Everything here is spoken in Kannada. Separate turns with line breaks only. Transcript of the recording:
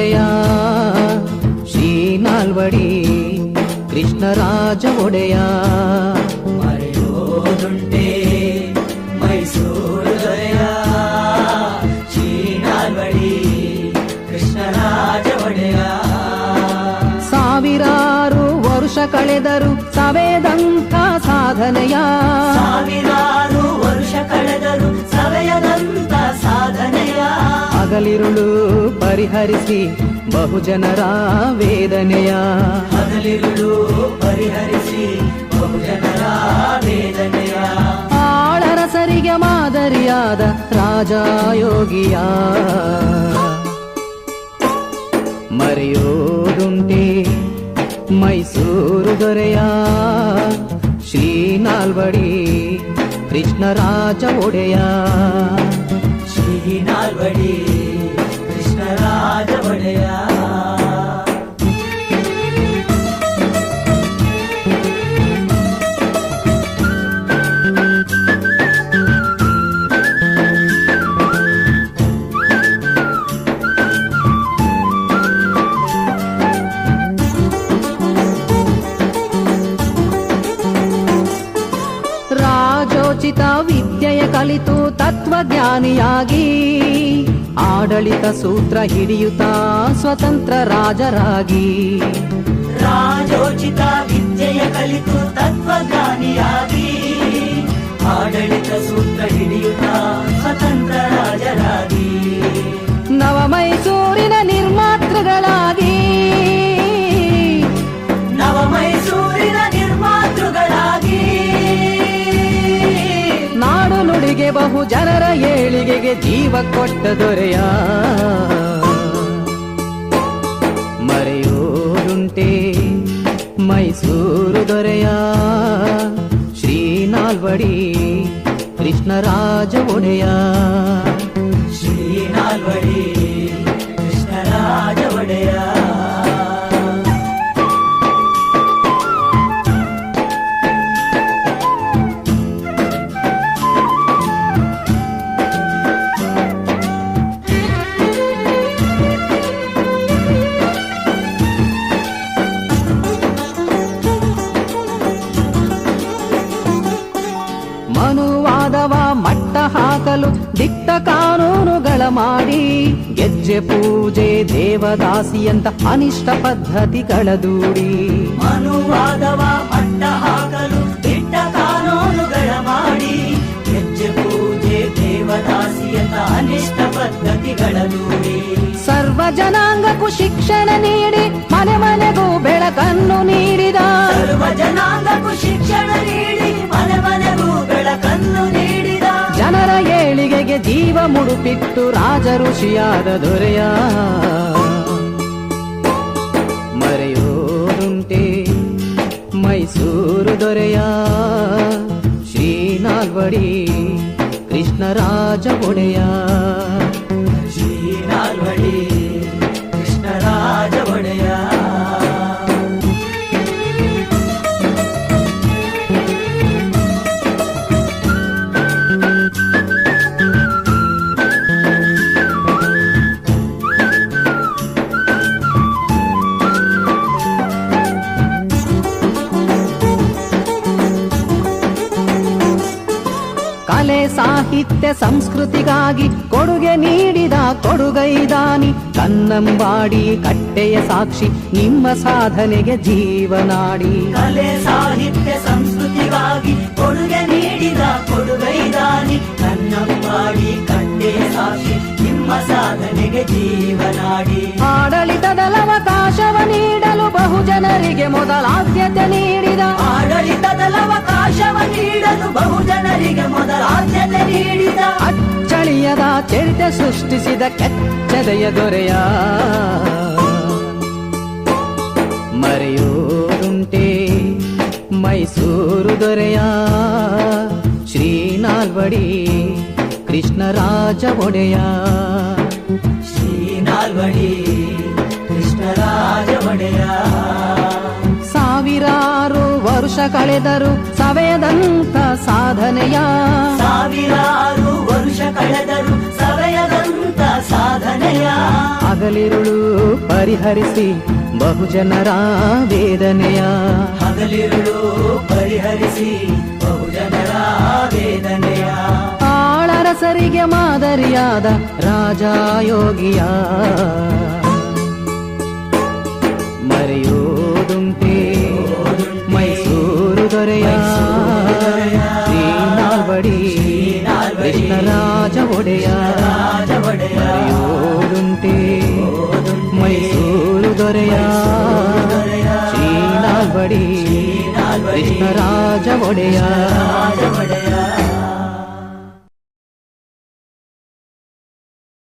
ದೊರೆಯ ಶ್ರೀ ನಾಲ್ವಡಿ ಕೃಷ್ಣರಾಜ ಒಡೆಯ.
ಮರೆಯೋದುಂಟೆ ಮೈಸೂರು ದೊರೆಯ ಶ್ರೀ ನಾಲ್ವಡಿ ಕೃಷ್ಣರಾಜ ಒಡೆಯ.
ಸಾವಿರಾರು ವರುಷ ಕಳೆದರು ಸವೆದಂಥ ಸಾಧನೆಯ,
ಸಾವಿರಾರು ವರುಷ ಕಳೆದರು ಸವೆಯದಂತ ಸಾಧನೆಯ.
ಹಗಲಿರುಳು ಪರಿಹರಿಸಿ ಬಹುಜನರ ವೇದನೆಯ,
ಹಗಲಿರುಳು ಪರಿಹರಿಸಿ ಬಹುಜನರ ವೇದನೆಯ.
ಆಳರಸರಿಗೆ ಮಾದರಿಯಾದ ರಾಜಯೋಗಿಯ. ಮರೆಯೋದುಂಟೆ ಮೈಸೂರು ದೊರೆಯ ಶ್ರೀ ನಾಲ್ವಡಿ ಕೃಷ್ಣರಾಜ ಒಡೆಯ.
ಶ್ರೀ ನಾಲ್ವಡಿ ಕೃಷ್ಣರಾಜ ಒಡೆಯ.
ರಾಜೋಚಿತ ವಿದ್ಯೆಯ ಕಲಿತು ತತ್ವಜ್ಞಾನಿಯಾಗಿ ಆಡಳಿತ ಸೂತ್ರ ಹಿಡಿಯುತ್ತಾ ಸ್ವತಂತ್ರ ರಾಜರಾಗಿ.
ರಾಜೋಚಿತ ವಿದ್ಯೆಯ ಕಲಿತು ತತ್ವಜ್ಞಾನಿಯಾಗಿ ಆಡಳಿತ ಸೂತ್ರ ಹಿಡಿಯುತ್ತಾ ಸ್ವತಂತ್ರ ರಾಜರಾಗಿ.
ನವ ಮೈಸೂರಿನ ನಿರ್ಮಾತೃಗಳಾಗಿ,
ನವ ಮೈಸೂರಿನ ನಿರ್ಮಾತೃಗಳಾಗಿ
ನಾಡು ನುಡಿಗೆ ಬಹು ಜನರ ಏಳಿಗೆಗೆ ಜೀವ ಕೊಟ್ಟ ದೊರೆಯ. ಮರೆಯೋದುಂಟೆ ಮೈಸೂರು ದೊರೆಯ ಶ್ರೀ ನಾಲ್ವಡಿ ಕೃಷ್ಣರಾಜ ಒಡೆಯ.
ಶ್ರೀ ನಾಲ್ವಡಿ ಕೃಷ್ಣರಾಜ ಒಡೆಯ.
ಮನುವಾದವ ಮಟ್ಟ ಹಾಕಲು ದಿಟ್ಟ ಕಾನೂನುಗಳ ಮಾಡಿ, ಗೆಜ್ಜೆ ಪೂಜೆ ದೇವದಾಸಿಯಂತ ಅನಿಷ್ಟ ಪದ್ಧತಿಗಳ ದೂಡಿ.
ಮನುವಾದವ ಮಟ್ಟ ಹಾಕಲು ದಿಟ್ಟ ಕಾನೂನುಗಳ ಮಾಡಿ, ಗೆಜ್ಜೆ ಪೂಜೆ ದೇವದಾಸಿಯಂತ ಅನಿಷ್ಟ ಪದ್ಧತಿಗಳ ದೂಡಿ.
ಸರ್ವ ಜನಾಂಗಕ್ಕೂ ಶಿಕ್ಷಣ ನೀಡಿ ಮನೆ ಮನೆಗೂ ಬೆಳಕನ್ನು ನೀಡಿದ,
ಸರ್ವ ಜನಾಂಗಕ್ಕೂ ಶಿಕ್ಷಣ ನೀಡಿ ಮನೆ ಮನೆಗೂ ಬೆಳಕನ್ನು ನೀಡಿದ.
ಜನರ ಏಳಿಗೆಗೆ ಜೀವ ಮುಡುಪಿಟ್ಟು ರಾಜ ಋಷಿಯಾದ ದೊರೆಯ. ಮರೆಯೋದುಂಟೆ ಮೈಸೂರು ದೊರೆಯ ಶ್ರೀ ನಾಲ್ವಡಿ ಕೃಷ್ಣರಾಜ ಒಡೆಯ.
ಶ್ರೀ ನಾಲ್ವಡಿ ಕೃಷ್ಣರಾಜ ಒಡೆಯ.
ಕಲೆ ಸಾಹಿತ್ಯ ಸಂಸ್ಕೃತಿಗಾಗಿ ಕೊಡುಗೆ ನೀಡಿದ ಕೊಡುಗೈದಾನಿ. ಕನ್ನಂಬಾಡಿ ಕಟ್ಟೆಯ ಸಾಕ್ಷಿ ನಿಮ್ಮ ಸಾಧನೆಗೆ ಜೀವನಾಡಿ.
ಕಲೆ ಸಾಹಿತ್ಯ ಸಂಸ್ಕೃತಿಗಾಗಿ ಕೊಡುಗೆ ನೀಡಿದ ಕೊಡುಗೈದಾನಿ. ಕನ್ನಂಬಾಡಿ ಕಟ್ಟೆಯ ಸಾಕ್ಷಿ ನಿಮ್ಮ ಸಾಧನೆಗೆ ಜೀವನಾಡಿ.
ಆಡಳಿತದಲವಕಾಶವ ನೀಡಲು ಬಹುಜನರಿಗೆ ಮೊದಲ ಆದ್ಯತೆ ನೀಡಿದ,
ಆಡಳಿತದಲವಕಾಶವ ನೀಡಲು ಬಹುಜನರಿಗೆ ಮೊದಲ ಆದ್ಯತೆ ನೀಡಿದ.
ಅಚ್ಚಳಿಯದ ಚರಿತ್ರೆ ಸೃಷ್ಟಿಸಿದ ಕೆಚ್ಚದೆಯ ದೊರೆಯ. ಮರೆಯೋದುಂಟೆ ಮೈಸೂರು ದೊರೆಯ ಶ್ರೀ ನಾಲ್ವಡಿ ಕೃಷ್ಣರಾಜ ಒಡೆಯ.
ಶ್ರೀ ನಾಲ್ವಡಿ ಕೃಷ್ಣರಾಜ ಒಡೆಯ.
ಸಾವಿರಾರು ವರುಷ ಕಳೆದರು ಸವೆಯದಂತ ಸಾಧನೆಯ,
ಸಾವಿರಾರು ವರುಷ ಕಳೆದರು ಸವೆಯದಂತ ಸಾಧನೆಯ,
ಹಗಲಿರುಳು ಪರಿಹರಿಸಿ ಬಹುಜನರ ವೇದನೆಯ,
ಹಗಲಿರುಳು ಪರಿಹರಿಸಿ ಬಹುಜನರ ವೇದನೆಯ,
ಆಳರಸರಿಗೆ ಮಾದರಿಯಾದ ರಾಜಯೋಗಿಯ ಮರೆಯೋದುಂಟೆ ಮೈಸೂರು ದೊರೆಯ ಶ್ರೀನಾಲ್ವಡಿ ಕೃಷ್ಣರಾಜ ಒಡೆಯ, ಮರೆಯೋದುಂಟೆ ಮೈಸೂರು ದೊರೆಯ ಶ್ರೀನಾಲ್ವಡಿ ಕೃಷ್ಣರಾಜ ಒಡೆಯ.